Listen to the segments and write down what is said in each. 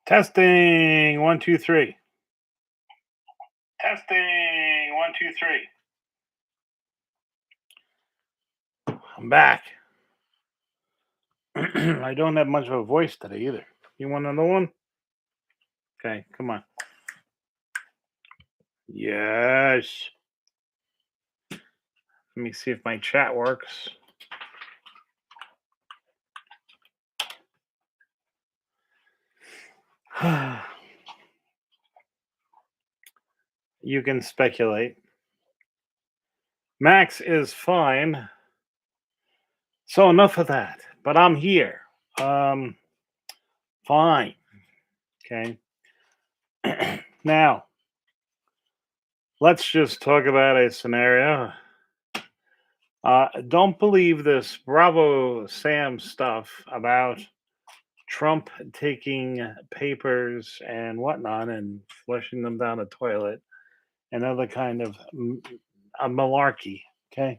Testing one, two, three. Testing one, two, three. I'm back. I don't have much of a voice today either. You want another one? Okay, come on. Yes. Let me see if my chat works. You can speculate. Max is fine. So enough of that. But I'm here. Um, fine. Okay. Now, let's just talk about a scenario. Don't believe this Bravo Sam stuff about Trump taking papers and whatnot and flushing them down the toilet and other kind of a malarkey. Okay.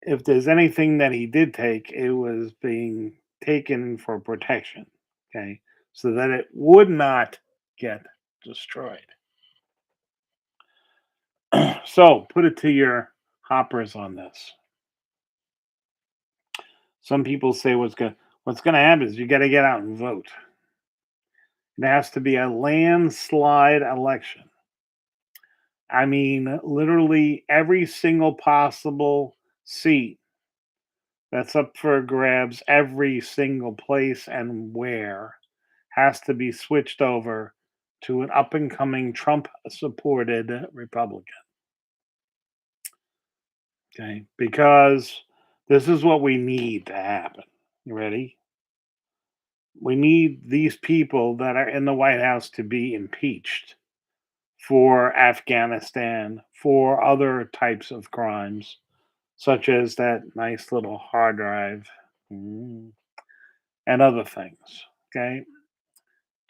If there's anything that he did take, it was being taken for protection. Okay. So that it would not get destroyed. So put it to your hoppers on this. Some people say what's gonna happen is you got to get out and vote. It has to be a landslide election. I mean, literally every single possible seat that's up for grabs, every single place and where has to be switched over to an up and coming Trump supported Republican. Okay. Because this is what we need to happen. You ready? We need these people that are in the White House to be impeached for Afghanistan, for other types of crimes, such as that nice little hard drive and other things. Okay.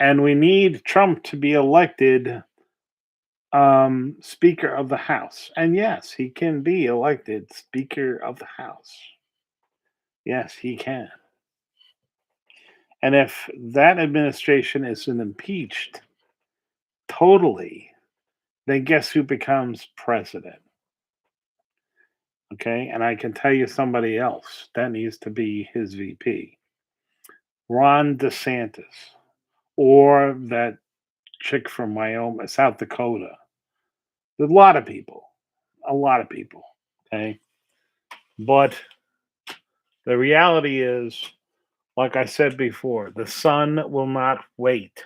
And we need Trump to be elected Speaker of the House. And yes, he can be elected Speaker of the House. Yes, he can. And if that administration isn't impeached totally, then guess who becomes president? Okay. And I can tell you somebody else that needs to be his VP. Ron DeSantis or that chick from Wyoming, South Dakota. There's a lot of people. Okay. But the reality is, like I said before, the sun will not wait.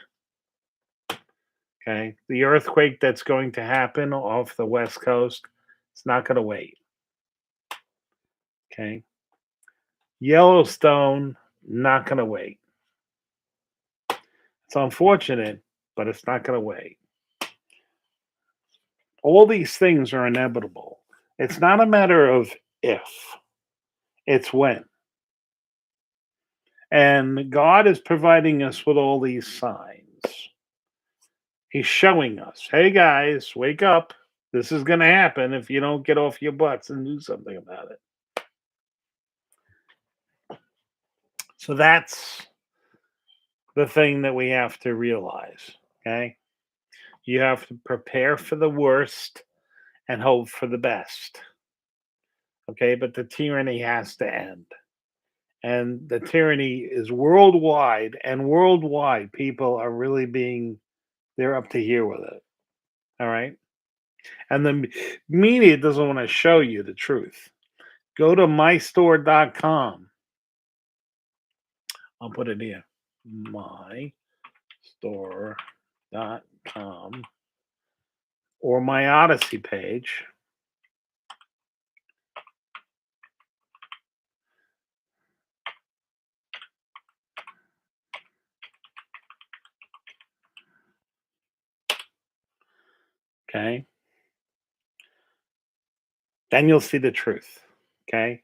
Okay. The earthquake that's going to happen off the West Coast, it's not going to wait. Okay. Yellowstone, not going to wait. It's unfortunate, but it's not going to wait. All these things are inevitable. It's not a matter of if, it's when. And God is providing us with all these signs. He's showing us, hey guys, wake up. This is going to happen if you don't get off your butts and do something about it. So that's the thing that we have to realize. Okay. You have to prepare for the worst and hope for the best. Okay. But the tyranny has to end. And the tyranny is worldwide, and worldwide people are really they're up to here with it. All right. And the media doesn't want to show you the truth. Go to mystore.com. I'll put it here. Mystore.com or my Odyssey page. Okay. Then you'll see the truth. Okay.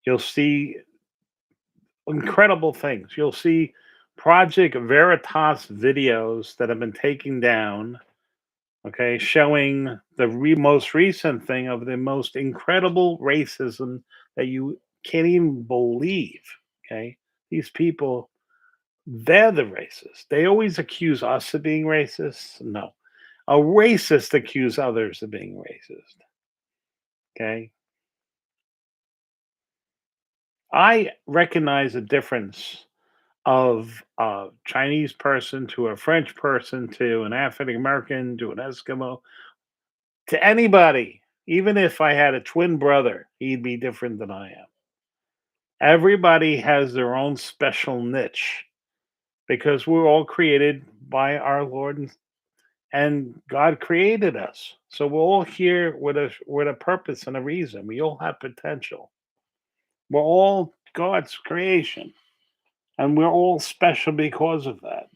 You'll see incredible things. You'll see Project Veritas videos that have been taken down. Okay, showing the most recent thing of the most incredible racism that you can't even believe. Okay, these people, they're the racists. They always accuse us of being racist. No, a racist accuse others of being racist. Okay, I recognize a difference of a Chinese person to a French person to an African American to an Eskimo to anybody. Even if I had a twin brother, he'd be different than I am. Everybody has their own special niche because we're all created by our Lord and God created us. So we're all here with a purpose and a reason. We all have potential. We're all God's creation and we're all special because of that.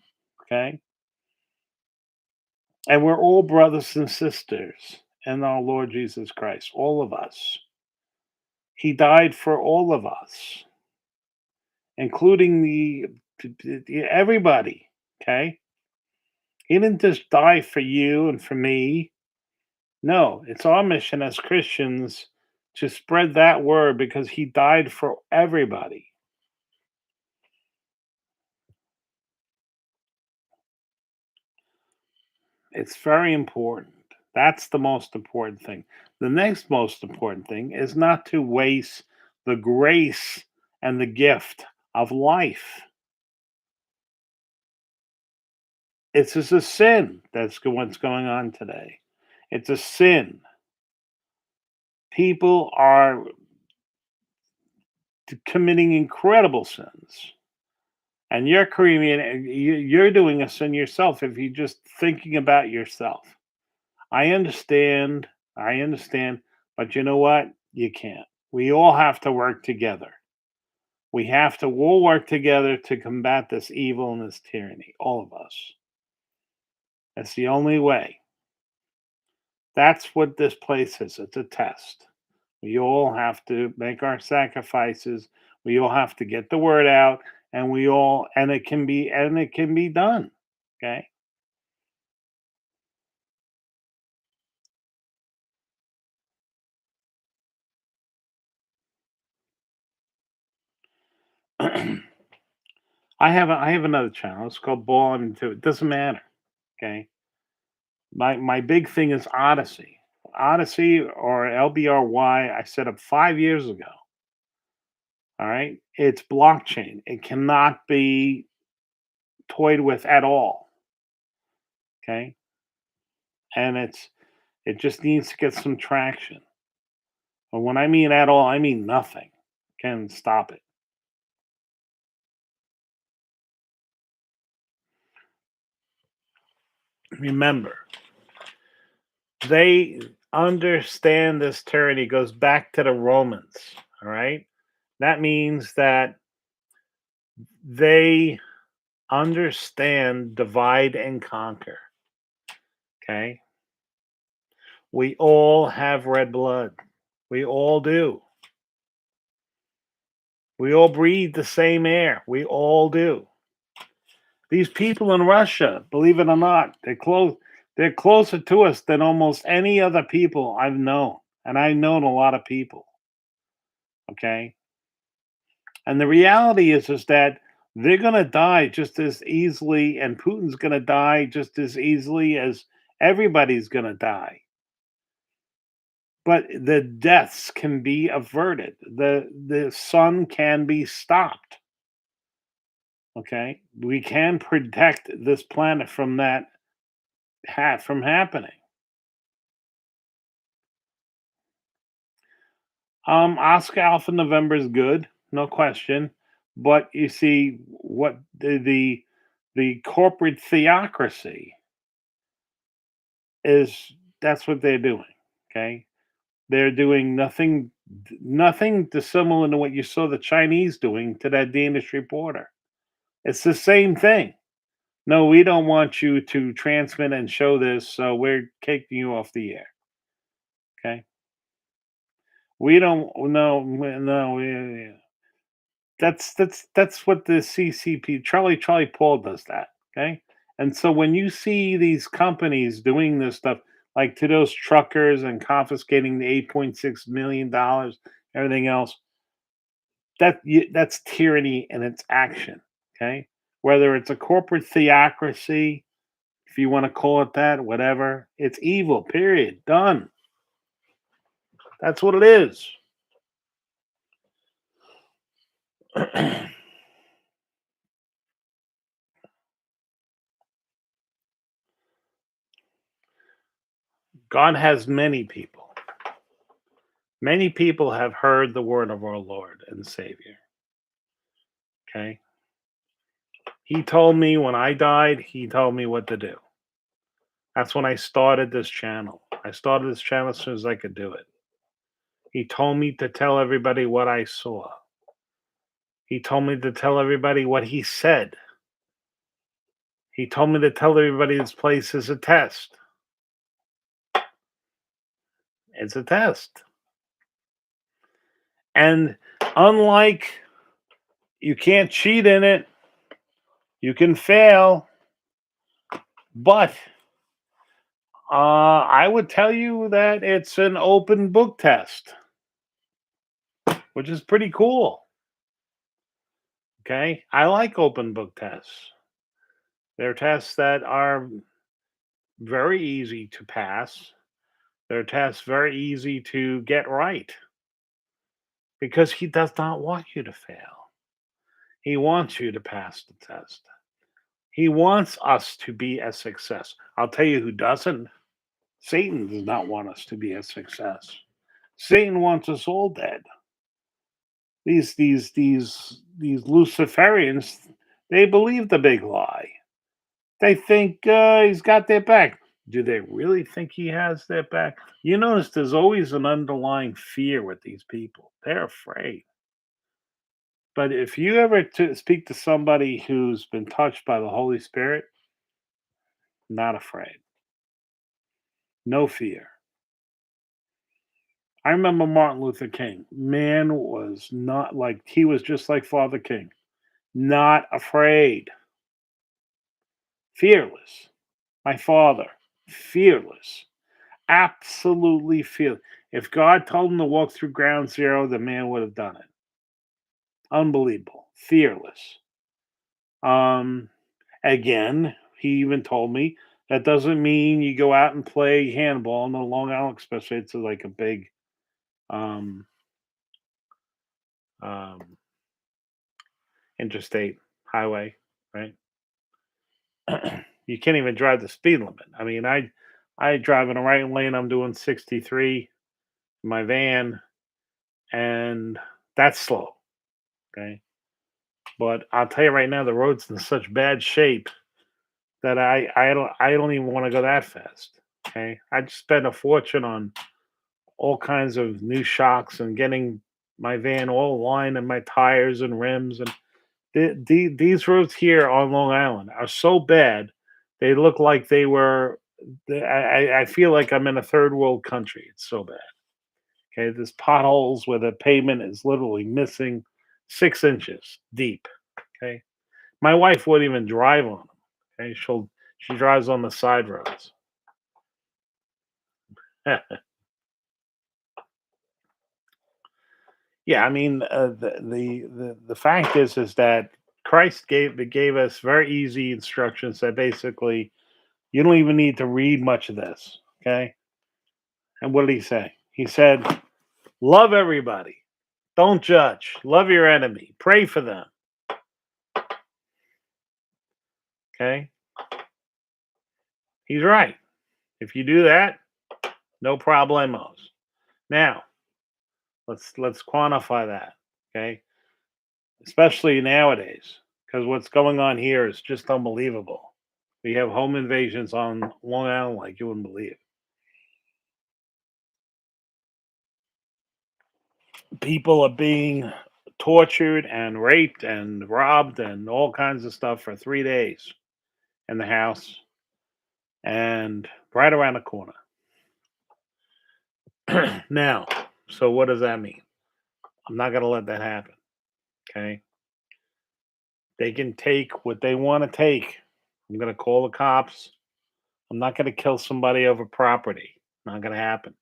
Okay? And we're all brothers and sisters in our Lord Jesus Christ, all of us. He died for all of us, including everybody. Okay, he didn't just die for you and for me. No, it's our mission as Christians to spread that word because he died for everybody. It's very important. That's the most important thing. The next most important thing is not to waste the grace and the gift of life. It's just a sin. What's going on today. It's a sin. People are committing incredible sins, and you're doing a sin yourself if you're just thinking about yourself. I understand. I understand. But you know what? You can't. We all have to work together. We have to all work together to combat this evil and this tyranny. All of us. That's the only way. That's what this place is. It's a test. We all have to make our sacrifices. We all have to get the word out, and it can be done. Okay. I have another channel. It's called Ball Into It. Doesn't matter. Okay. My big thing is Odyssey. Odyssey or LBRY I set up 5 years ago. All right. It's blockchain. It cannot be toyed with at all. Okay. And it just needs to get some traction. But when I mean at all, I mean nothing can stop it. Remember, they understand this tyranny goes back to the Romans. All right. That means that they understand divide and conquer. Okay. We all have red blood. We all do. We all breathe the same air. We all do. These people in Russia, believe it or not, they're closer to us than almost any other people I've known. And I've known a lot of people. Okay. And the reality is that they're gonna die just as easily, and Putin's gonna die just as easily as everybody's gonna die. But the deaths can be averted. The sun can be stopped. Okay. We can protect this planet from from happening. Oscar Alpha November is good, no question. But you see, what the corporate theocracy is, that's what they're doing. Okay, they're doing nothing dissimilar to what you saw the Chinese doing to that Danish reporter. It's the same thing. No, we don't want you to transmit and show this, so we're kicking you off the air. Okay, we don't. No. That's what the CCP Charlie Paul does that, okay? And so when you see these companies doing this stuff, like to those truckers and confiscating the $8.6 million, everything else. That's tyranny in its action. Okay, whether it's a corporate theocracy, if you want to call it that, whatever, it's evil. Period. Done. That's what it is. God has many people. Many people have heard the word of our Lord and Savior. Okay. He told me when I died, he told me what to do. That's when I started this channel. I started this channel as soon as I could do it. He told me to tell everybody what I saw. He told me to tell everybody what he said. He told me to tell everybody this place is a test. It's a test. And unlike you can't cheat in it, you can fail, but I would tell you that it's an open book test, which is pretty cool. Okay. I like open book tests. They're tests that are very easy to pass. They're tests very easy to get right because he does not want you to fail. He wants you to pass the test. He wants us to be a success. I'll tell you who doesn't. Satan does not want us to be a success. Satan wants us all dead. These Luciferians, they believe the big lie. They think he's got their back. Do they really think he has their back? You notice there's always an underlying fear with these people. They're afraid. But if you ever speak to somebody who's been touched by the Holy Spirit, not afraid, no fear. I remember Martin Luther King. Man was not like, he was just like Father King, not afraid, fearless. My father, fearless, absolutely fearless. If God told him to walk through ground zero, the man would have done it. Unbelievable, fearless. Um, Again, he even told me that doesn't mean you go out and play handball on the Long Island, especially it's like a big um, um, interstate highway, right? You can't even drive the speed limit. I mean, I drive in the right lane. I'm doing 63 in my van, and that's slow. Okay, but I'll tell you right now, the road's in such bad shape that I don't even want to go that fast. Okay, I just spent a fortune on all kinds of new shocks and getting my van all aligned and my tires and rims and these roads here on Long Island are so bad. They look like they were. I feel like I'm in a third world country. It's so bad. Okay, there's potholes where the pavement is literally missing 6 inches deep. Okay, my wife wouldn't even drive on them. Okay, she drives on the side roads. Yeah, I mean, the fact is that Christ gave us very easy instructions that basically you don't even need to read much of this. Okay, and what did he say? He said, "Love everybody, don't judge, love your enemy, pray for them." Okay, he's right. If you do that, no problemos. Now let's quantify that. Okay, especially nowadays, because what's going on here is just unbelievable. We have home invasions on Long Island like you wouldn't believe. People are being tortured and raped and robbed and all kinds of stuff for 3 days in the house and right around the corner. Now, so what does that mean? I'm not going to let that happen. Okay. They can take what they want to take. I'm going to call the cops. I'm not going to kill somebody over property. Not going to happen.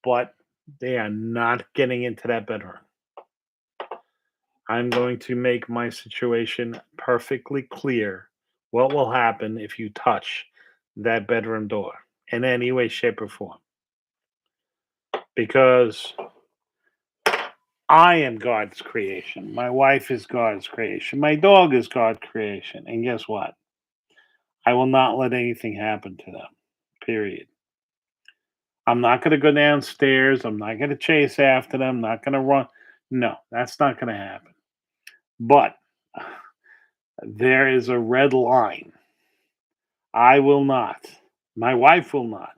But they are not getting into that bedroom. I'm going to make my situation perfectly clear what will happen if you touch that bedroom door in any way, shape, or form. Because I am God's creation. My wife is God's creation. My dog is God's creation. And guess what? I will not let anything happen to them. Period. I'm not going to go downstairs. I'm not going to chase after them. I'm not going to run. No, that's not going to happen. But there is a red line. I will not, my wife will not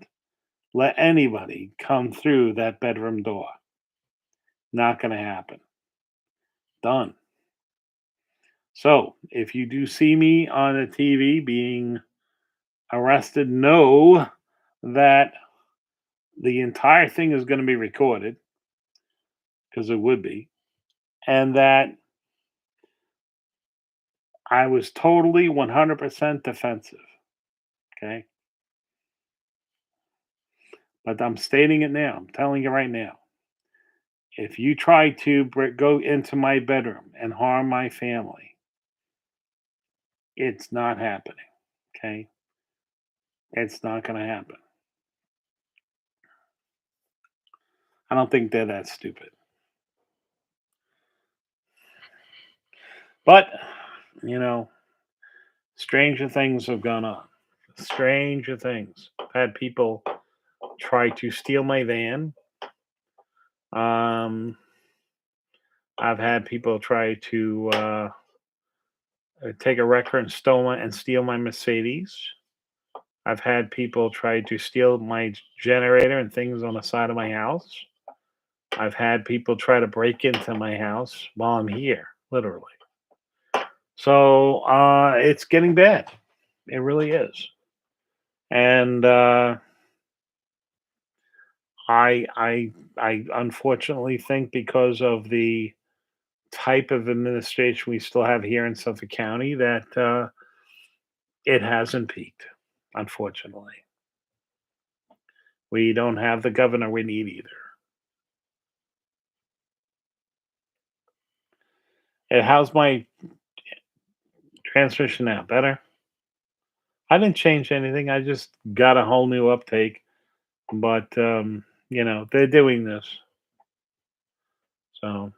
let anybody come through that bedroom door. Not going to happen. Done. So if you do see me on a TV being arrested, know that the entire thing is going to be recorded because it would be, and that I was totally 100% defensive. Okay. But I'm stating it now. I'm telling you right now. If you try to go into my bedroom and harm my family, it's not happening. Okay. It's not going to happen. I don't think they're that stupid. But, you know, stranger things have gone on. Stranger things. I've had people try to steal my van. Um, I've had people try to take a wrecker and steal my Mercedes. I've had people try to steal my generator and things on the side of my house. I've had people try to break into my house while I'm here, literally. So it's getting bad. It really is. And I unfortunately think because of the type of administration we still have here in Suffolk County that it hasn't peaked. Unfortunately, we don't have the governor we need either. And how's my transmission now? Better? I didn't change anything. I just got a whole new uptake. But they're doing this. So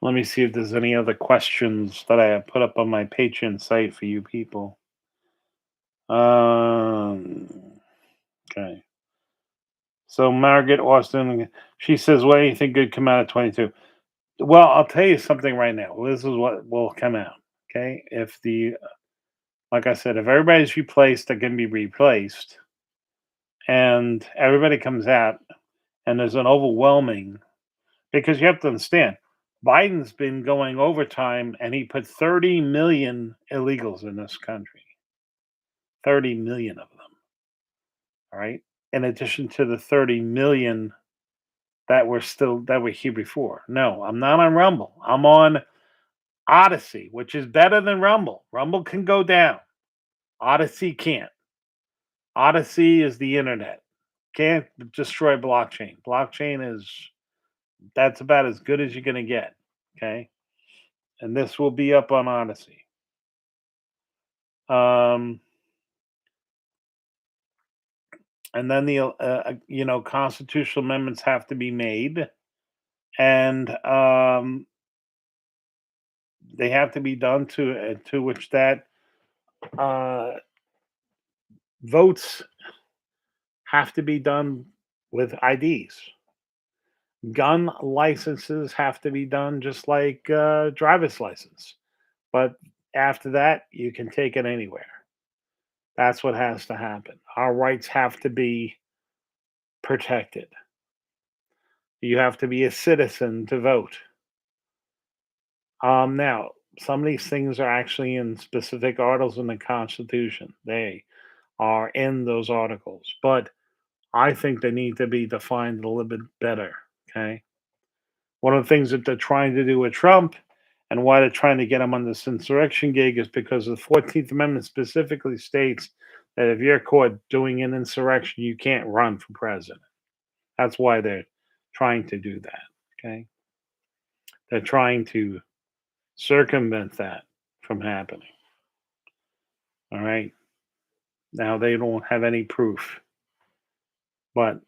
let me see if there's any other questions that I have put up on my Patreon site for you people. Okay. So Margaret Austin, she says, "What do you think could come out of 22?" Well, I'll tell you something right now. This is what will come out. Okay, if like I said, if everybody's replaced, that can be replaced, and everybody comes out, and there's an overwhelming, because you have to understand, Biden's been going overtime, and he put 30 million illegals in this country. 30 million of them. All right. In addition to the 30 million that were here before. No, I'm not on Rumble. I'm on Odyssey, which is better than Rumble. Rumble can go down. Odyssey can't. Odyssey is the internet. Can't destroy blockchain. Blockchain is that's about as good as you're gonna get. Okay. And this will be up on Odyssey. Um and then the constitutional amendments have to be made, and they have to be done to which that uh, votes have to be done with IDs. Gun licenses have to be done just like driver's license, but after that, you can take it anywhere. That's what has to happen. Our rights have to be protected. You have to be a citizen to vote. Now, some of these things are actually in specific articles in the Constitution. They are in those articles, but I think they need to be defined a little bit better. Okay. One of the things that they're trying to do with Trump And why they're trying to get him on this insurrection gig is because the 14th Amendment specifically states that if you're caught doing an insurrection, you can't run for president. That's why they're trying to do that. Okay. They're trying to circumvent that from happening. All right. Now they don't have any proof, but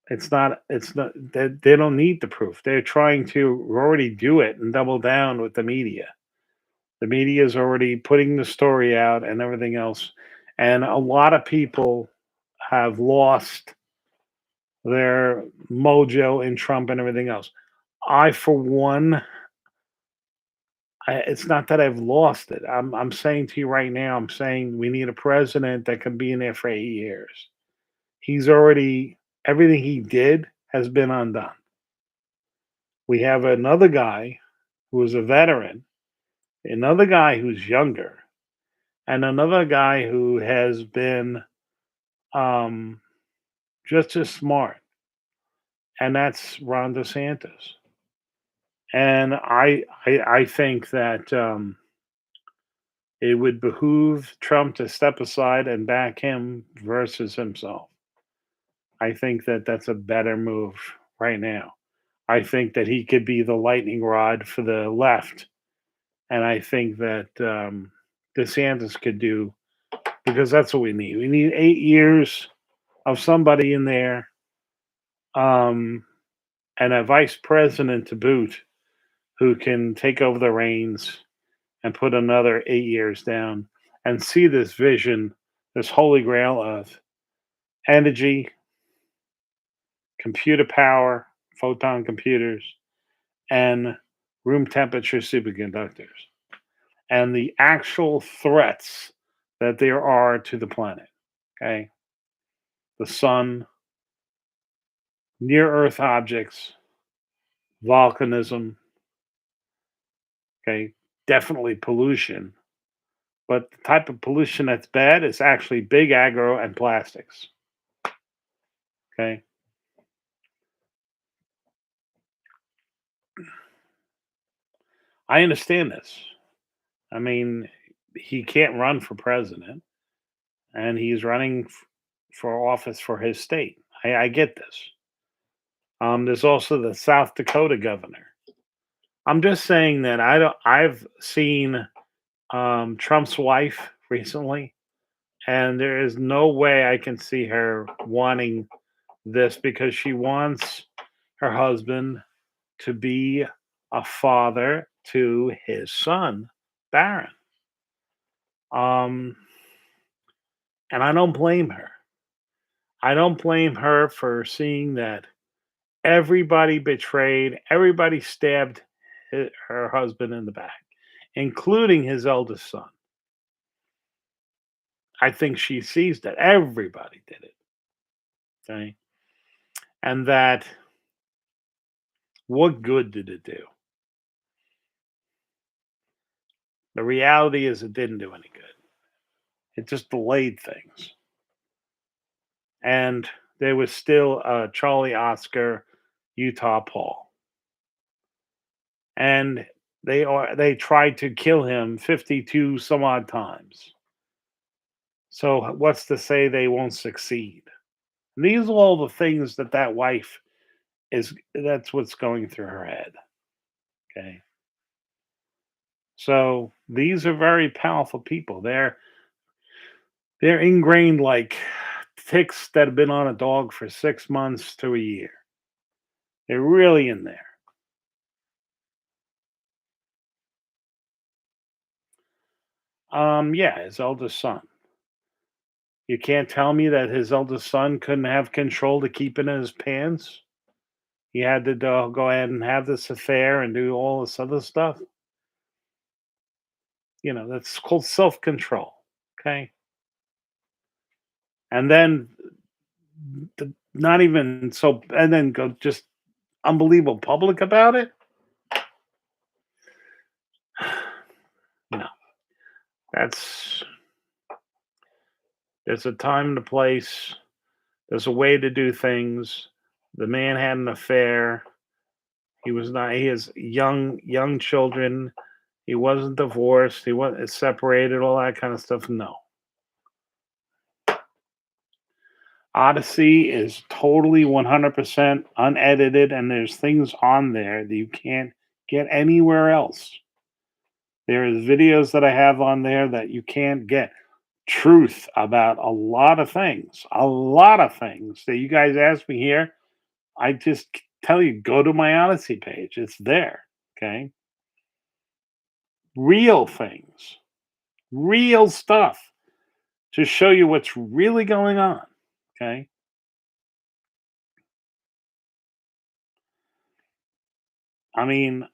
it's not they don't need the proof. They're trying to already do it and double down with the media. The media is already putting the story out and everything else. And a lot of people have lost their mojo in Trump and everything else. I, for one, it's not that I've lost it. I'm saying to you right now, I'm saying we need a president that can be in there for 8 years. He's already everything he did has been undone. We have another guy who is a veteran, another guy who's younger, and another guy who has been um, just as smart, and that's Ron DeSantis. And I think that it would behoove Trump to step aside and back him versus himself. I think that that's a better move right now. I think that he could be the lightning rod for the left, and I think that DeSantis could do because that's what we need. We need 8 years of somebody in there, um, and a vice president to boot, who can take over the reins and put another 8 years down and see this vision, this holy grail of energy, computer power, photon computers, and room temperature superconductors, and the actual threats that there are to the planet. Okay. The sun, near Earth objects, volcanism, okay, definitely pollution. But the type of pollution that's bad is actually big agro and plastics. Okay. I understand this. I mean, he can't run for president and he's running for office for his state. I get this. There's also the South Dakota governor. I'm just saying that I've seen Trump's wife recently, and there is no way I can see her wanting this because she wants her husband to be a father to his son, Barron. Um, and I don't blame her. I don't blame her for seeing that everybody betrayed, everybody stabbed her husband in the back, including his eldest son. I think she sees that everybody did it. Okay. And that what good did it do? The reality is it didn't do any good. It just delayed things. And there was still Charlie Oscar, Utah Paul. And they tried to kill him 52 some odd times. So what's to say they won't succeed? And these are all the things that that wife is that's what's going through her head. Okay. So these are very powerful people. They're ingrained like ticks that have been on a dog for 6 months to a year. They're really in there. Yeah, his eldest son. You can't tell me that his eldest son couldn't have control to keep it in his pants. He had to go ahead and have this affair and do all this other stuff. That's called self control. Okay. And then not even so, and then go just unbelievable public about it. No, that's there's a time and a place. There's a way to do things. The man had an affair. He was not. He has young children. He wasn't divorced. He wasn't separated. All that kind of stuff. No. Odyssey is totally 100% unedited, and there's things on there that you can't get anywhere else. There's videos that I have on there that you can't get. Truth about a lot of things that you guys ask me here. I just tell you, go to my Odyssey page. It's there. Okay. Real things, real stuff to show you what's really going on. Okay. I mean,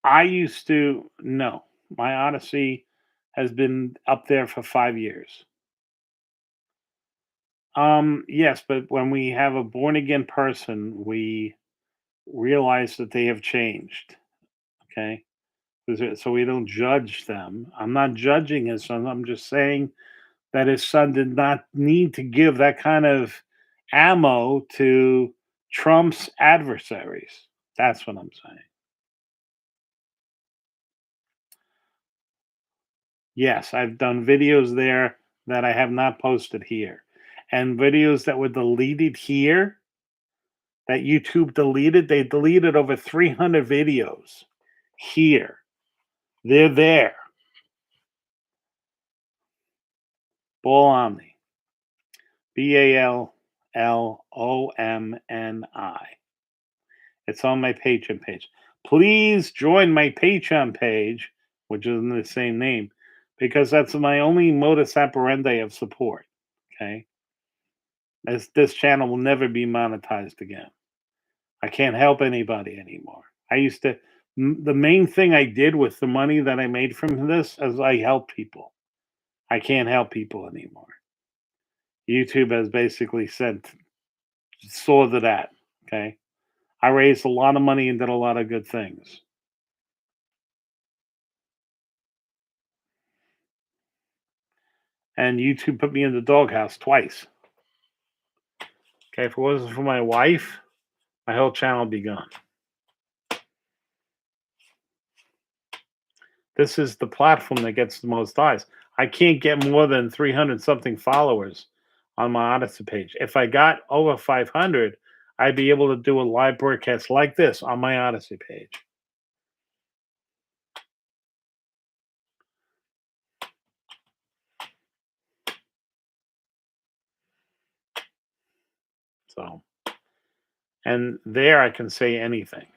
I used to no. My Odyssey has been up there for 5 years. Yes, but when we have a born again person, we realize that they have changed. Okay. So we don't judge them. I'm not judging his son. I'm just saying that his son did not need to give that kind of ammo to Trump's adversaries. That's what I'm saying. Yes, I've done videos there that I have not posted here. And videos that were deleted here, that YouTube deleted, they deleted over 300 videos here. They're there. Ball Omni. BALLOMNI. It's on my Patreon page. Please join my Patreon page, which is in the same name, because that's my only modus operandi of support. Okay. This channel will never be monetized again. I can't help anybody anymore. I used to, the main thing I did with the money that I made from this is I help people. I can't help people anymore. YouTube has basically said, saw to that. Okay. I raised a lot of money and did a lot of good things. And YouTube put me in the doghouse twice. Okay, if it wasn't for my wife, my whole channel would be gone. This is the platform that gets the most eyes. I can't get more than 300 something followers on my Odyssey page. If I got over 500, I'd be able to do a live broadcast like this on my Odyssey page. So, and there I can say anything.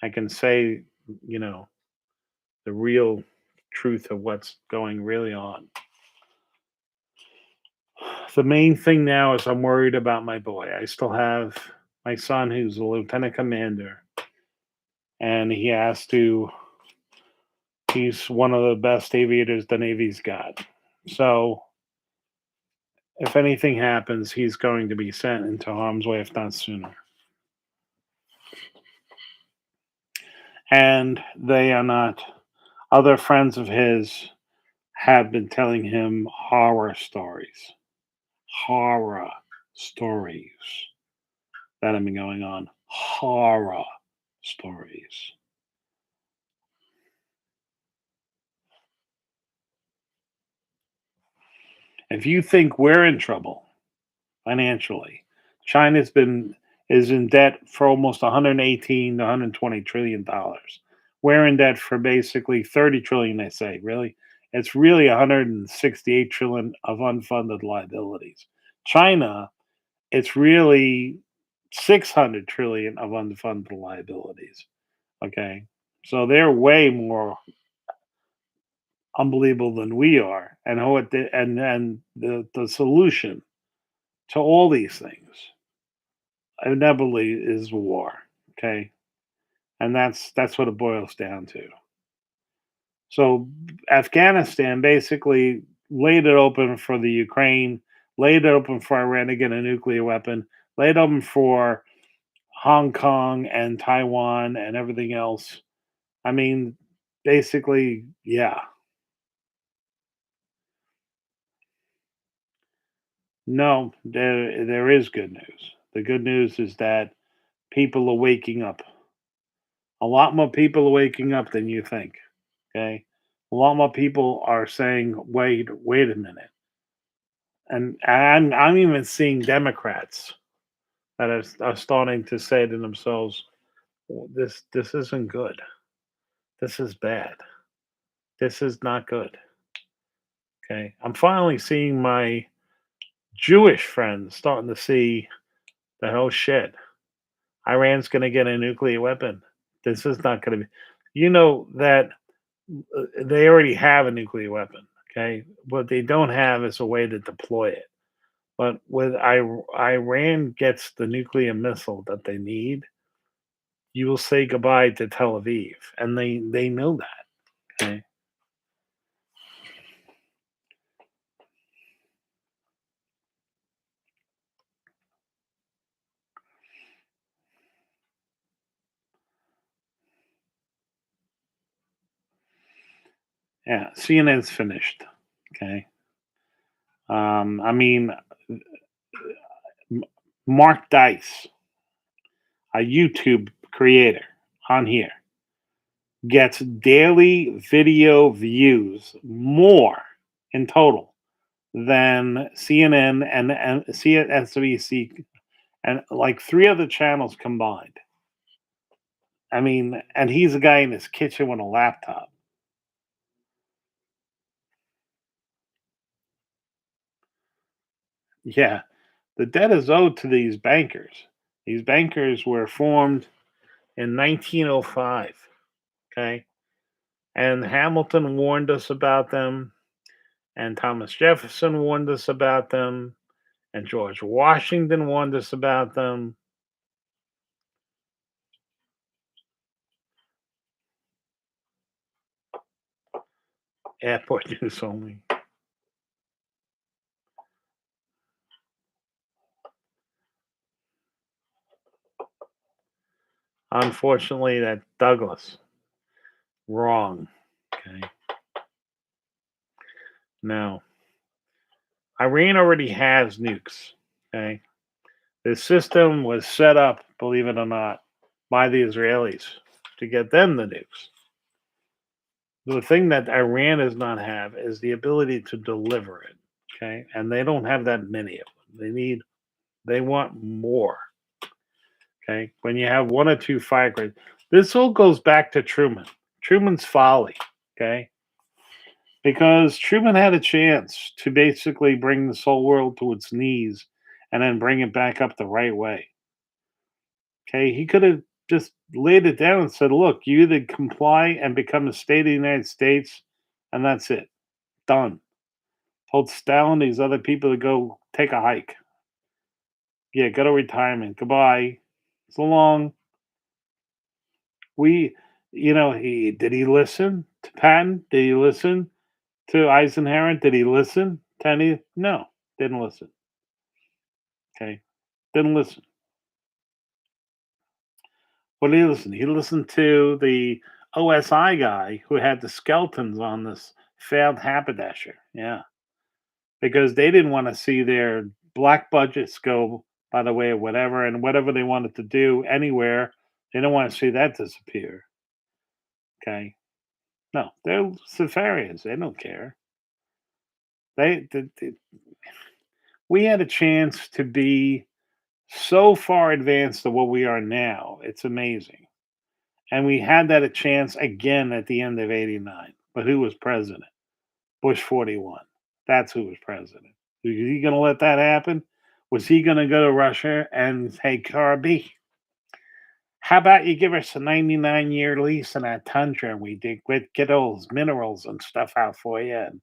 I can say, you know, the real truth of what's going really on. The main thing now is I'm worried about my boy. I still have my son who's a lieutenant commander, and he's one of the best aviators the Navy's got. So if anything happens, he's going to be sent into harm's way, if not sooner. And they are not, other friends of his have been telling him horror stories that have been going on. Horror stories. If you think we're in trouble financially, China's been is in debt for almost 118 to 120 trillion dollars. We're in debt for basically 30 trillion, they say. Really? It's really 168 trillion of unfunded liabilities. China, it's really 600 trillion of unfunded liabilities. Okay. So they're way more unbelievable than we are. And the solution to all these things inevitably is war. Okay. And that's what it boils down to. So Afghanistan basically laid it open for the Ukraine, laid it open for Iran to get a nuclear weapon, laid open for Hong Kong and Taiwan and everything else. I mean, basically, yeah. No, there is good news. The good news is that people are waking up. A lot more people are waking up than you think. Okay. A lot more people are saying, wait a minute. And I'm even seeing Democrats that are starting to say to themselves, "Well, this isn't good. This is bad. This is not good." Okay. I'm finally seeing my Jewish friends starting to see that, oh shit, Iran's going to get a nuclear weapon. This is not going to be, that they already have a nuclear weapon. Okay. What they don't have is a way to deploy it. But when Iran gets the nuclear missile that they need, you will say goodbye to Tel Aviv. And they know that. Okay. Yeah. CNN's finished. Okay. I mean, M- Mark Dice, a YouTube creator on here, gets daily video views more in total than CNN and CNBC and like three other channels combined. I mean, and he's a guy in his kitchen with a laptop. Yeah, the debt is owed to these bankers. These bankers were formed in 1905. Okay, and Hamilton warned us about them, and Thomas Jefferson warned us about them, and George Washington warned us about them. Airport use only. Unfortunately, that Douglas wrong. Okay, now Iran already has nukes. Okay, the system was set up, believe it or not, by the Israelis to get them the nukes. The thing that Iran does not have is the ability to deliver it. Okay, and they don't have that many of them. They want more. Okay, when you have one or two firecrackers, this all goes back to Truman. Truman's folly. Okay, because Truman had a chance to basically bring this whole world to its knees and then bring it back up the right way. Okay, he could have just laid it down and said, "Look, you either comply and become a state of the United States, and that's it, done." Told Stalin these other people to go take a hike. Yeah, go to retirement. Goodbye. So long. We, he did he listen to Patton? Did he listen to Eisenhower? Did he listen to any? No, didn't listen. Okay, didn't listen. What did he listen? He listened to the OSI guy who had the skeletons on this failed haberdasher. Yeah, because they didn't want to see their black budgets go by the way of whatever and whatever they wanted to do anywhere. They don't want to see that disappear. Okay, no, they're Safarians. They don't care. They we had a chance to be so far advanced to what we are now. It's amazing. And we had that a chance again at the end of '89. But who was president? Bush 41. That's who was president. Was he going to let that happen? Was he going to go to Russia and say, Kirby, how about you give us a 99-year lease in our tundra and we get those minerals and stuff out for you? And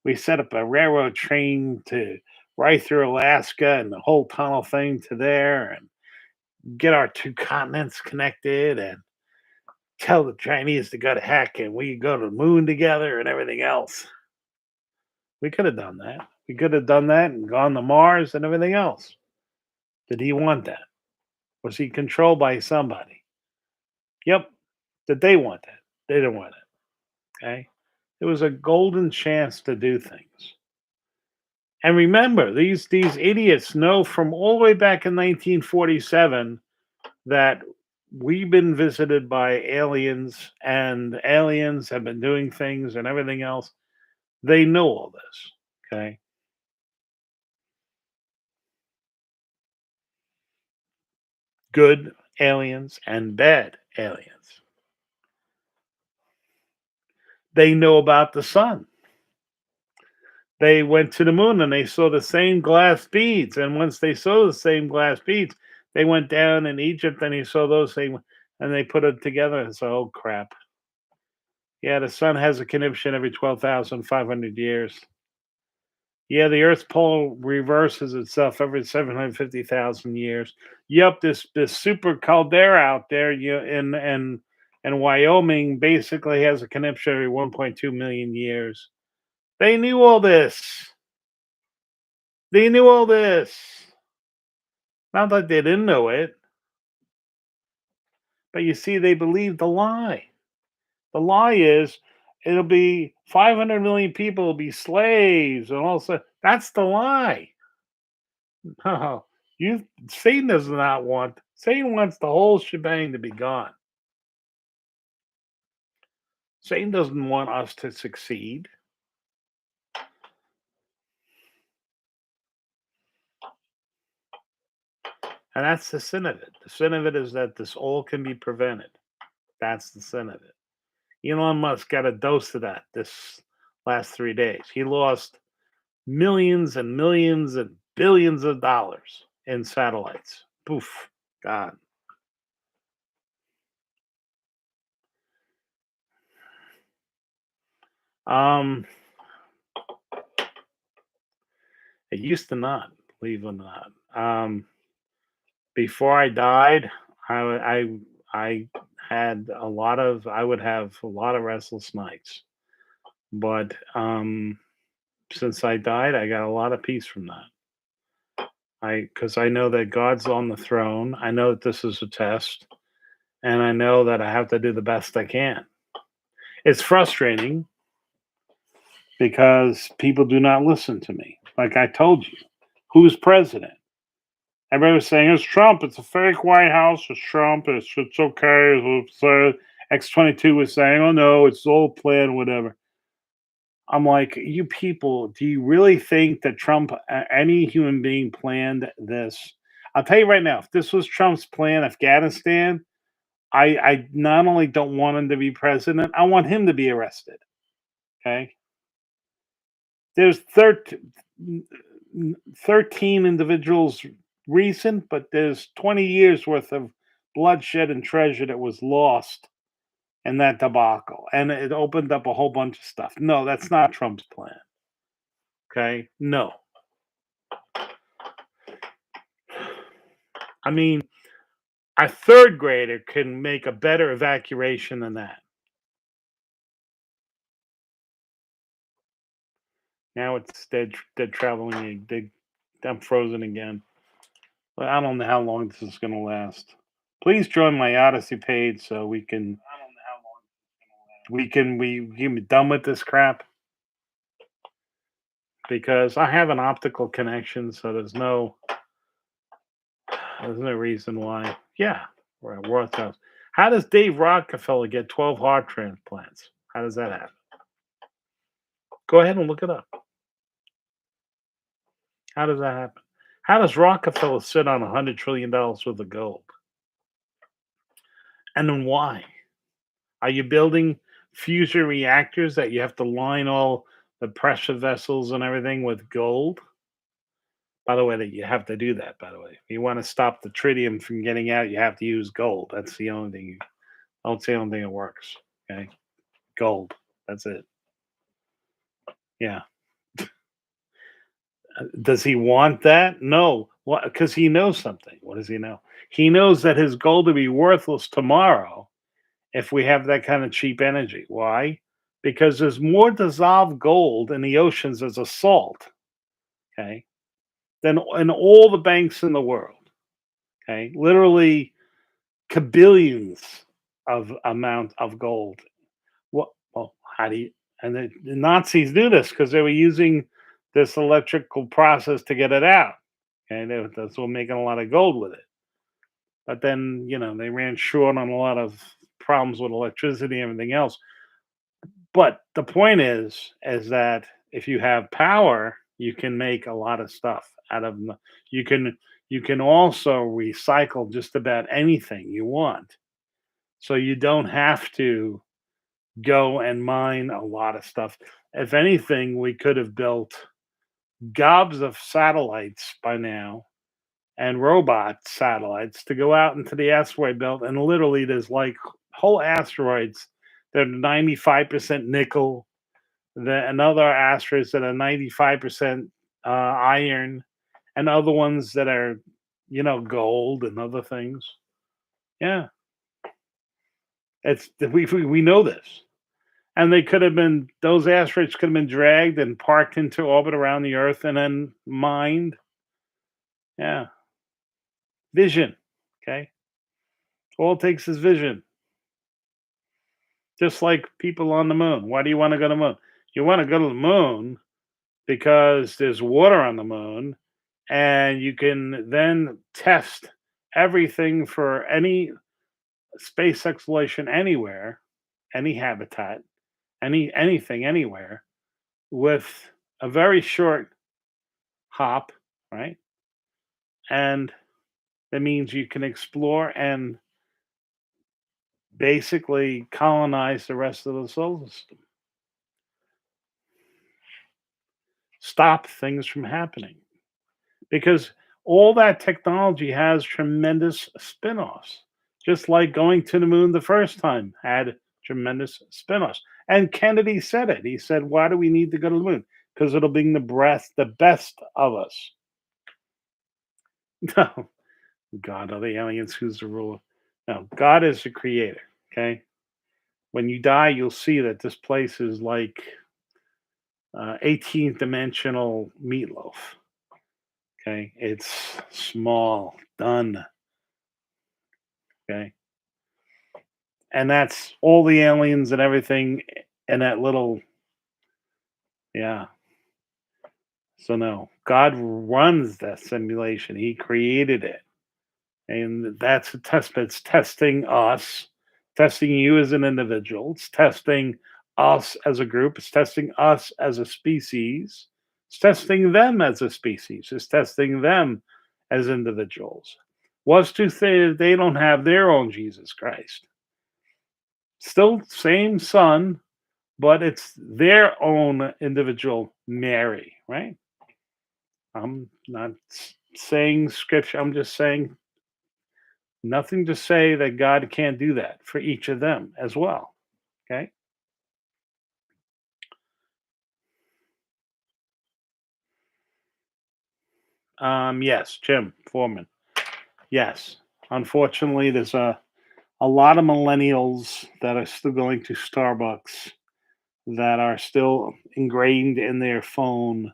we set up a railroad train to right through Alaska and the whole tunnel thing to there and get our two continents connected and tell the Chinese to go to heck and we go to the moon together and everything else. We could have done that. We could have done that and gone to Mars and everything else. Did he want that? Was he controlled by somebody? Yep. Did they want that? They didn't want it. Okay. It was a golden chance to do things. And remember, these idiots know from all the way back in 1947 that we've been visited by aliens, and aliens have been doing things and everything else. They know all this. Okay. Good aliens and bad aliens. They know about the sun. They went to the moon and they saw the same glass beads. And once they saw the same glass beads, they went down in Egypt and he saw those same, and they put it together and said, "Oh crap! Yeah, the sun has a conniption every 12,500 years. Yeah, the Earth's pole reverses itself every 750,000 years. Yep, this super caldera out there, in Wyoming, basically has a conniption every 1.2 million years. They knew all this. They knew all this. Not that they didn't know it, but you see, they believed the lie. The lie is it'll be 500 million people will be slaves, and also that's the lie. No, you Satan does not want. Satan wants the whole shebang to be gone. Satan doesn't want us to succeed, and that's the sin of it. The sin of it is that this all can be prevented. That's the sin of it. Elon Musk got a dose of that this last 3 days. He lost millions and millions and billions of dollars in satellites. Poof, gone. Um, it used to not, believe it or not. Before I died, I had a lot of I would have a lot of restless nights. But since I died, I got a lot of peace from that. I Because I know that God's on the throne. I know that this is a test, and I know that I have to do the best I can. It's frustrating because people do not listen to me. Like I told you, who's president? Everybody was saying it's Trump. It's a fake White House. It's Trump. It's okay. So X-22 was saying, "Oh no, it's all planned, whatever." I'm like, you people, do you really think that Trump, any human being, planned this? I'll tell you right now, if this was Trump's plan, Afghanistan, I not only don't want him to be president, I want him to be arrested. Okay, there's 13 individuals recent, but there's 20 years worth of bloodshed and treasure that was lost in that debacle, and it opened up a whole bunch of stuff. No, that's not Trump's plan. Okay, no. I mean, a third grader can make a better evacuation than that. Now it's dead traveling. I'm frozen again. But I don't know how long this is going to last. Please join my Odyssey page so we can be done with this crap, because I have an optical connection, so there's no reason why. Yeah, we're at Worth House. How does Dave Rockefeller get 12 heart transplants? How does that happen? Go ahead and look it up. How does that happen? How does Rockefeller sit on $100 trillion worth of gold? And then why? Are you building fusion reactors that you have to line all the pressure vessels and everything with gold? By the way, that you have to do that. By the way, if you want to stop the tritium from getting out, you have to use gold. That's the only thing. That's the only thing that works. Okay, gold. That's it. Yeah. Does he want that? No. What? Because he knows something. What does he know? He knows that his gold will be worthless tomorrow if we have that kind of cheap energy. Why? Because there's more dissolved gold in the oceans as a salt, okay, than in all the banks in the world. Okay, literally kabillions of amount of gold. What? Well, how do you? And the Nazis do this because they were using this electrical process to get it out. Okay, that's what making a lot of gold with it. But then, they ran short on a lot of problems with electricity and everything else. But the point is that if you have power, you can make a lot of stuff out of you can you can also recycle just about anything you want. So you don't have to go and mine a lot of stuff. If anything, we could have built gobs of satellites by now and robot satellites to go out into the asteroid belt. And literally, there's like whole asteroids that are 95% nickel, another asteroids that are 95% iron, and other ones that are, gold and other things. Yeah, we know this. And they could have been those asteroids could have been dragged and parked into orbit around the Earth and then mined. Yeah, vision. Okay, all it takes is vision. Just like people on the moon. Why do you want to go to the moon? You want to go to the moon because there's water on the moon, and you can then test everything for any space exploration anywhere, any habitat, anything anywhere with a very short hop, right? And that means you can explore and basically colonize the rest of the solar system. Stop things from happening because all that technology has tremendous spin-offs. Just like going to the moon the first time had tremendous spin-offs. And Kennedy said it. He said, "Why do we need to go to the moon? Because it'll bring the best of us." No, God, are the aliens? Who's the ruler? No, God is the creator. Okay. When you die, you'll see that this place is like 18th dimensional meatloaf. Okay. It's small, done. Okay. And that's all the aliens and everything in that little, yeah. So, no, God runs that simulation. He created it. And that's a test. It's testing us, testing you as an individual. It's testing us as a group. It's testing us as a species. It's testing them as a species. It's testing them as individuals. Was to say that they don't have their own Jesus Christ. Still same son, but it's their own individual Mary, right? I'm not saying scripture. I'm just saying nothing to say that God can't do that for each of them as well. Okay. Yes, Jim Foreman. Yes. Unfortunately, there's a lot of millennials that are still going to Starbucks that are still ingrained in their phone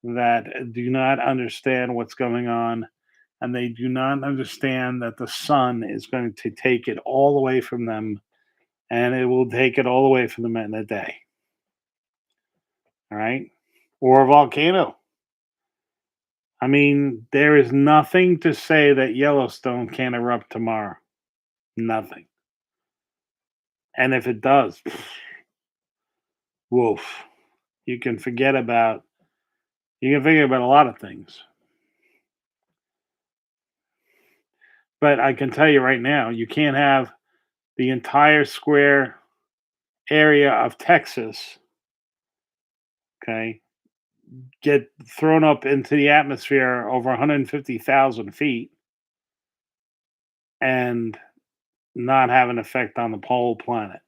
that do not understand what's going on, and they do not understand that the sun is going to take it all away from them, and it will take it all away from them in a day. All right. Or a volcano. I mean, there is nothing to say that Yellowstone can't erupt tomorrow. Nothing. And if it does, woof. You can forget about you can forget about a lot of things. But I can tell you right now, you can't have the entire square area of Texas, okay, get thrown up into the atmosphere over 150,000 feet and not have an effect on the whole planet.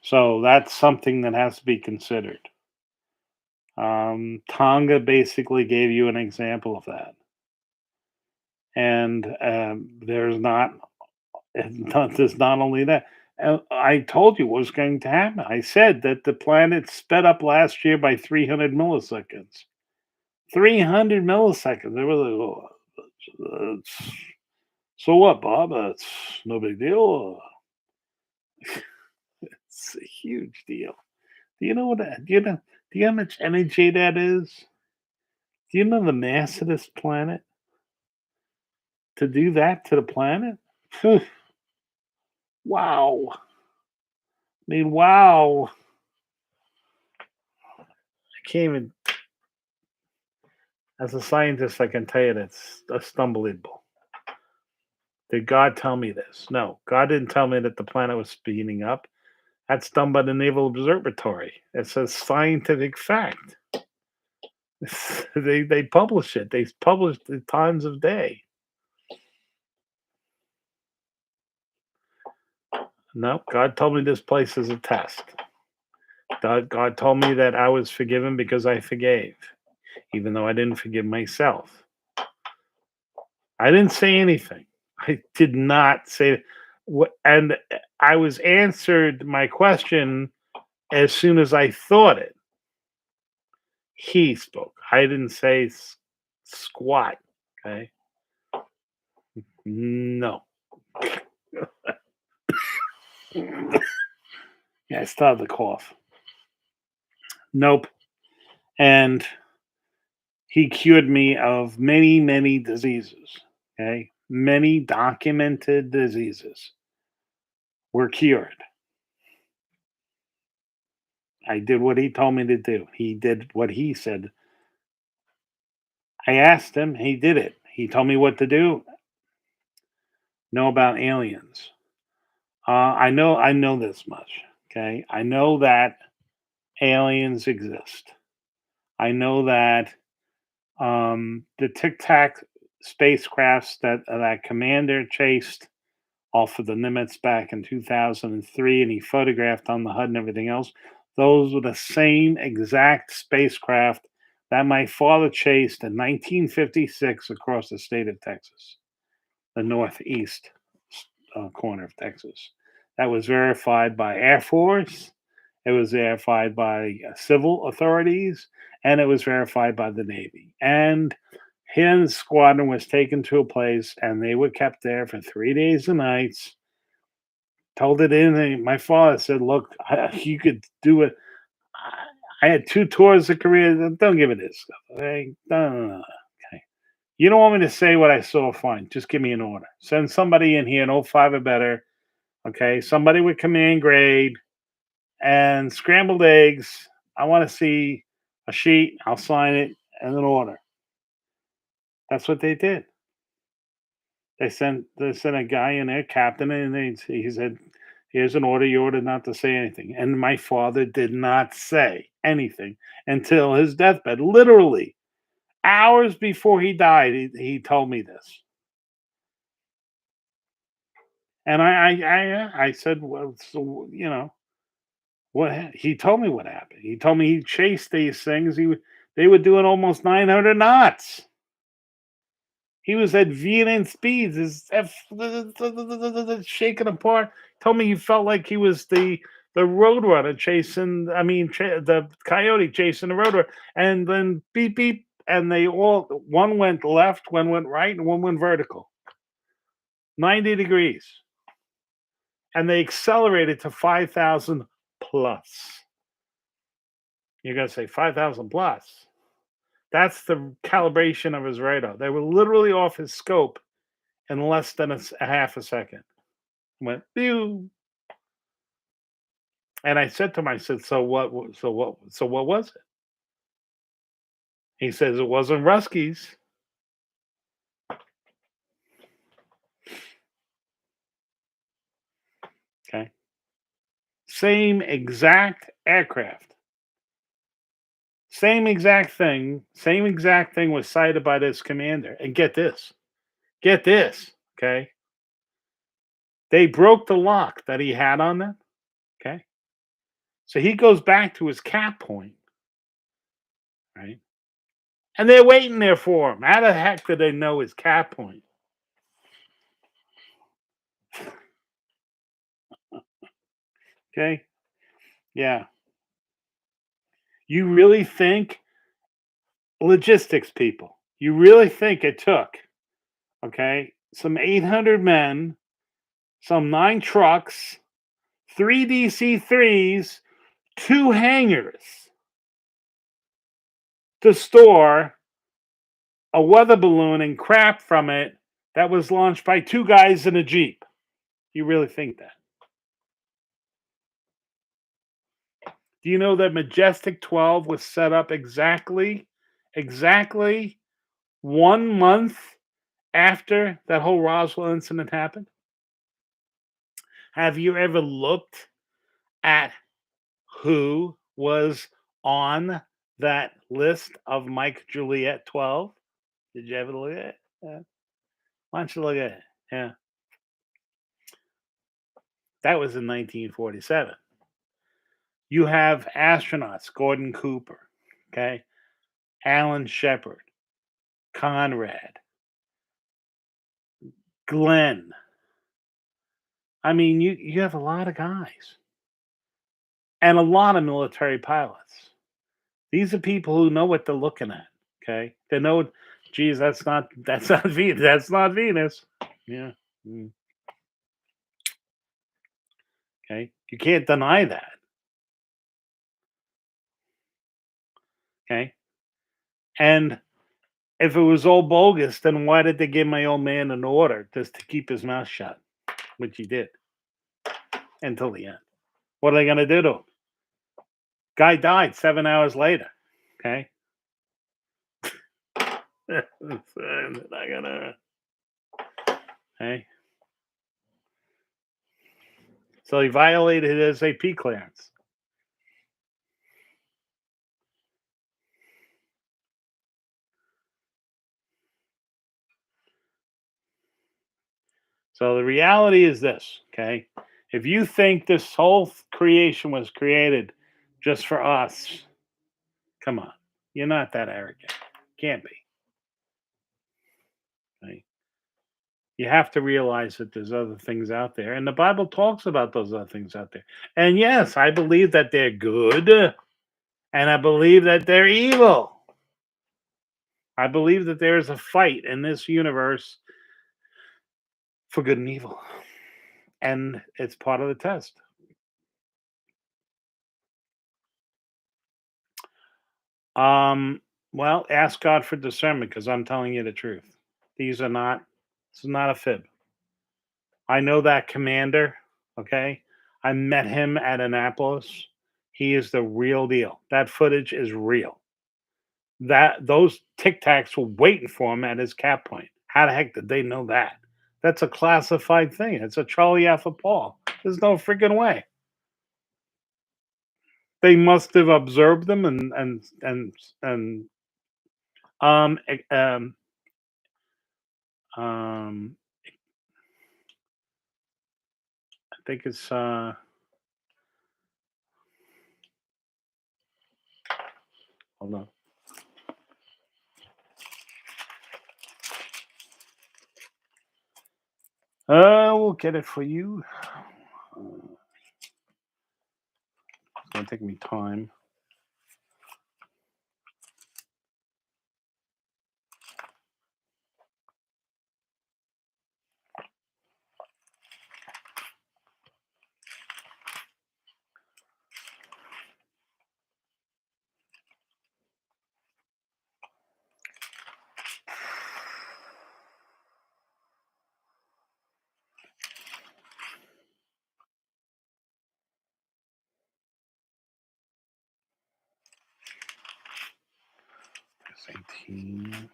So that's something that has to be considered. Tonga basically gave you an example of that. And there's not only that. I told you what was going to happen. I said that the planet sped up last year by 300 milliseconds. 300 milliseconds. They were like, "Oh, so what, Bob? It's no big deal." It's a huge deal. Do you know what? Do you know how much energy that is? Do you know the mass of this planet? To do that to the planet? Phew, wow. I mean, wow. I can't even, as a scientist, I can tell you that's unbelievable. Did God tell me this? No, God didn't tell me that the planet was speeding up. That's done by the Naval Observatory. It's a scientific fact. They publish it. They publish the times of day. No, God told me this place is a test. God told me that I was forgiven because I forgave, even though I didn't forgive myself. I didn't say anything. I did not say what, and I was answered my question as soon as I thought it. He spoke. I didn't say squat. Okay. No. Yeah, I still have the cough. Nope. And he cured me of many, many diseases. Okay. Many documented diseases were cured. I did what he told me to do. He did what he said. I asked him, he did it. He told me what to do. Know about aliens. I know this much. Okay. I know that aliens exist. I know that the Tic Tac spacecrafts that commander chased off of the Nimitz back in 2003, and he photographed on the HUD and everything else. Those were the same exact spacecraft that my father chased in 1956 across the state of Texas, the northeast corner of Texas. That was verified by Air Force. It was verified by civil authorities, and it was verified by the Navy. And his squadron was taken to a place, and they were kept there for 3 days and nights. Told it in. My father said, "Look, you could do it." I had 2 tours of Korea. Don't give me this stuff. Okay? No, no, no. Okay. You don't want me to say what I saw? Fine. Just give me an order. Send somebody in here, an 05 or better. Okay. Somebody with command grade and scrambled eggs. I want to see a sheet. I'll sign it and an order. That's what they did. They sent a guy in there, captain, and he said, "Here's an order. You ordered not to say anything." And my father did not say anything until his deathbed. Literally hours before he died, he told me this. And I said, "Well, so what?" He told me what happened. He told me he chased these things. They were doing almost 900 knots. He was at Vietnam speeds, his F shaking apart. Told me he felt like he was the roadrunner chasing. I mean, the coyote chasing the roadrunner, and then beep beep, and they all one went left, one went right, and one went vertical, 90 degrees, and they accelerated to 5,000 plus. You're gonna say 5,000 plus? That's the calibration of his radar. They were literally off his scope in less than a half a second. Went pew. And I said to him, I said, so what was it? He says it wasn't Ruskies. Okay. Same exact aircraft. Same exact thing was cited by this commander. And get this. Get this. Okay. They broke the lock that he had on them. Okay. So he goes back to his cap point. Right. And they're waiting there for him. How the heck did they know his cap point? Okay. Yeah. You really think logistics people, you really think it took, okay, some 800 men, some 9 trucks, 3 DC-3s, 2 hangars to store a weather balloon and crap from it that was launched by two guys in a Jeep. You really think that? Do you know that Majestic 12 was set up exactly 1 month after that whole Roswell incident happened? Have you ever looked at who was on that list of Mike Juliet 12? Did you ever look at it? Why don't you look at it? Yeah, that was in 1947. You have astronauts, Gordon Cooper, okay, Alan Shepard, Conrad, Glenn. I mean, you have a lot of guys and a lot of military pilots. These are people who know what they're looking at. Okay, they know. Geez, that's not Venus. That's not Venus. Yeah. Mm, okay, you can't deny that. Okay, and if it was all bogus, then why did they give my old man an order just to keep his mouth shut, which he did until the end? What are they going to do to him? Guy died 7 hours later. Okay, they're not gonna. Hey, so he violated his AP clearance. So the reality is this, okay? If you think this whole creation was created just for us, come on. You're not that arrogant. Can't be. Okay? You have to realize that there's other things out there. And the Bible talks about those other things out there. And yes, I believe that they're good and I believe that they're evil. I believe that there is a fight in this universe for good and evil. And it's part of the test. Um, well, ask God for discernment because I'm telling you the truth. These are not, this is not a fib. I know that commander, okay? I met him at Annapolis. He is the real deal. That footage is real. That those Tic Tacs were waiting for him at his cap point. How the heck did they know that? That's a classified thing. It's a Charlie Alpha Paul. There's no freaking way. They must have observed them and um e- um um I think it's hold on. We'll get it for you. It's gonna take me time. It's 18.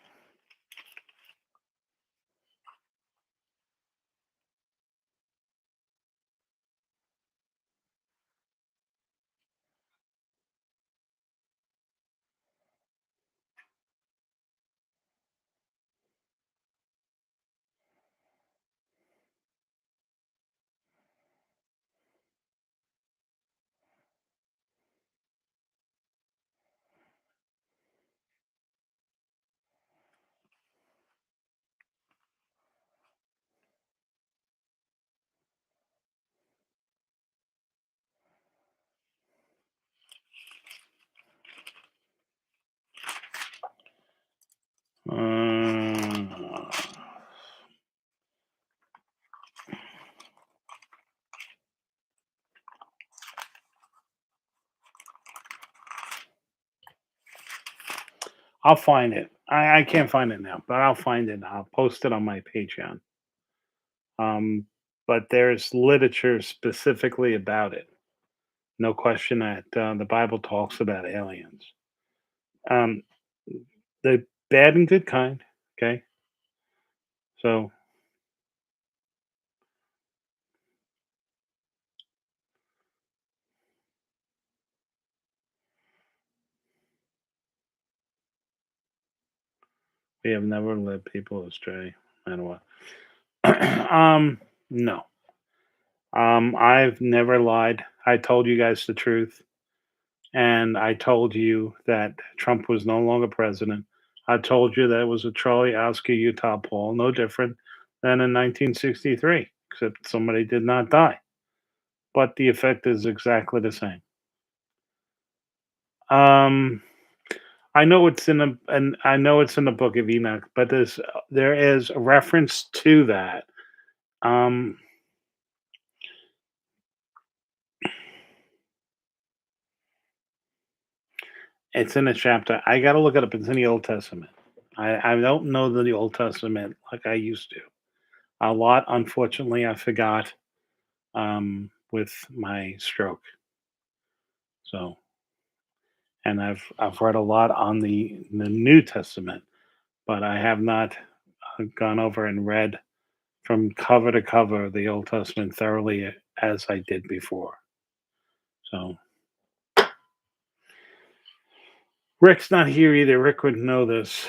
Uh, I'll find it. I can't find it now, but I'll find it. I'll post it on my Patreon. Um, but there's literature specifically about it. No question that the Bible talks about aliens. Um, the bad and good kind. Okay, so we have never led people astray, no matter what. No. I've never lied. I told you guys the truth, and I told you that Trump was no longer president. I told you that it was a Charlie Oscar Utah poll, no different than in 1963, except somebody did not die. But the effect is exactly the same. Um, I know it's in a, and I know it's in the Book of Enoch, but there is a reference to that. Um, it's in a chapter. I got to look it up. It's in the Old Testament. I don't know the Old Testament like I used to. A lot, unfortunately, I forgot with my stroke. So, and I've read a lot on the New Testament, but I have not gone over and read from cover to cover the Old Testament thoroughly as I did before. So, Rick's not here either. Rick would know this.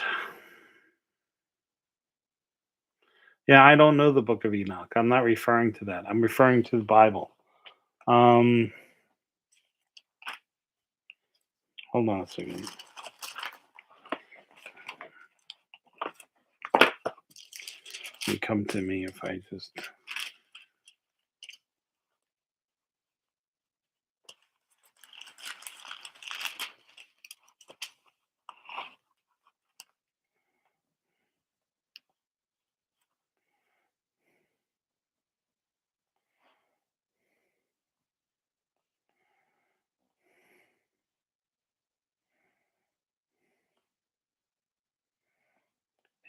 Yeah, I don't know the Book of Enoch. I'm not referring to that. I'm referring to the Bible. Um, Hold on a second. You come to me if I just.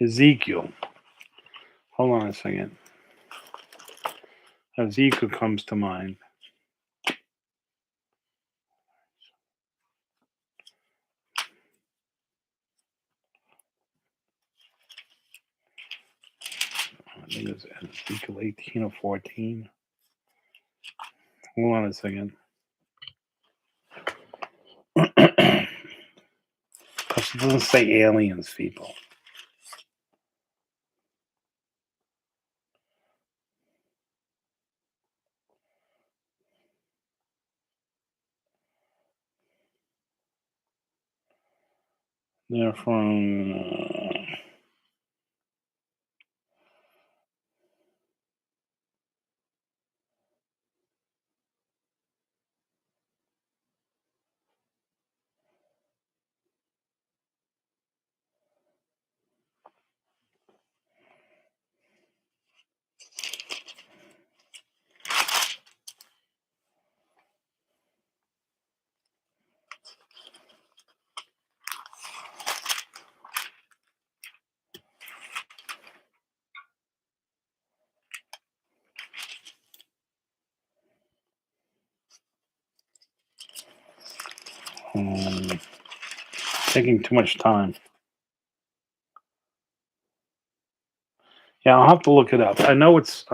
Ezekiel. Hold on a second. Ezekiel comes to mind. I think it's Ezekiel 18 or 14. Hold on a second. It doesn't say aliens, people. They're from. Taking too much time. Yeah, I'll have to look it up. I know it's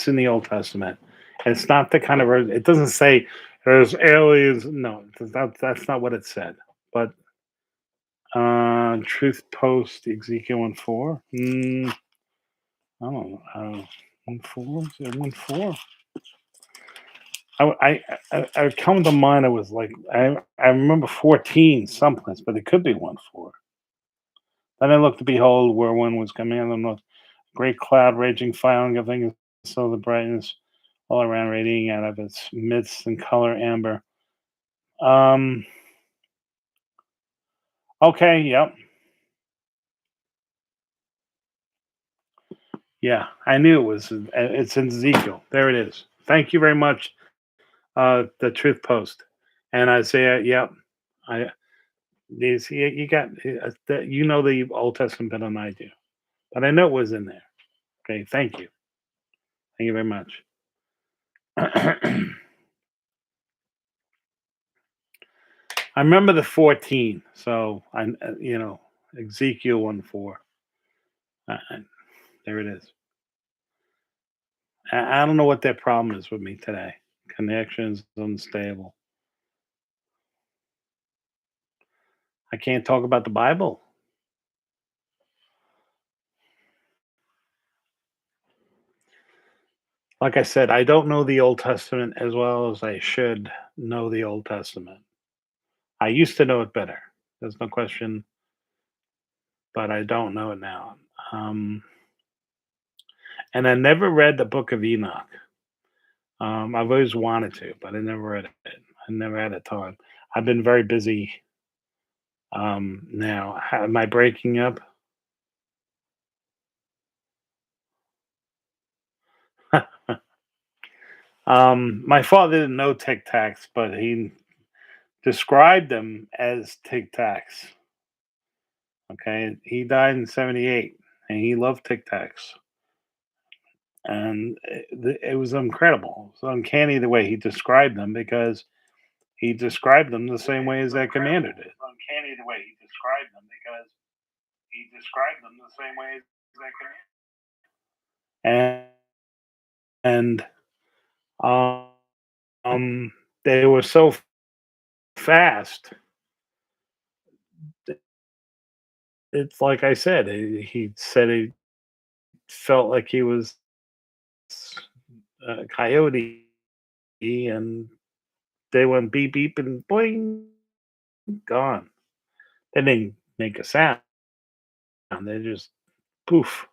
in the Old Testament. And it's not the kind of it doesn't say there's aliens. No, that's not what it said. But Truth Post Ezekiel 1:4. I don't know. 1:4? Is it 1:4? I come to mind. I was like I remember 14 someplace, but it could be 1:4. Then I looked to behold where one was coming out of the great cloud, raging fire, and everything. So the brightness all around, radiating out of its midst and color amber. Um. Okay. Yep. Yeah. I knew it was. It's in Ezekiel. There it is. Thank you very much. The Truth Post and Isaiah. Yep. I These you got you know the Old Testament better than I do, but I know it was in there. Okay, thank you very much. I remember the 14, so Ezekiel 1:4. There it is. I don't know what their problem is with me today. Connections unstable. I can't talk about the Bible. Like I said, I don't know the Old Testament as well as I should know the Old Testament. I used to know it better. There's no question, but I don't know it now. Um, and I never read the Book of Enoch. I've always wanted to, but I never read it. I never had a time. I've been very busy now. Am I breaking up? My father didn't know Tic Tacs, but he described them as Tic Tacs. Okay, he died in '78, and he loved Tic Tacs, and it was incredible. It was uncanny the way he described them because he described them the same way as that commander did. Uncanny the way he described them because he described them the same way as that commander. And um, they were so fast. It's like I said. He said he felt like he was a coyote, and they went beep beep and boing, gone. They didn't make a sound. They just poof.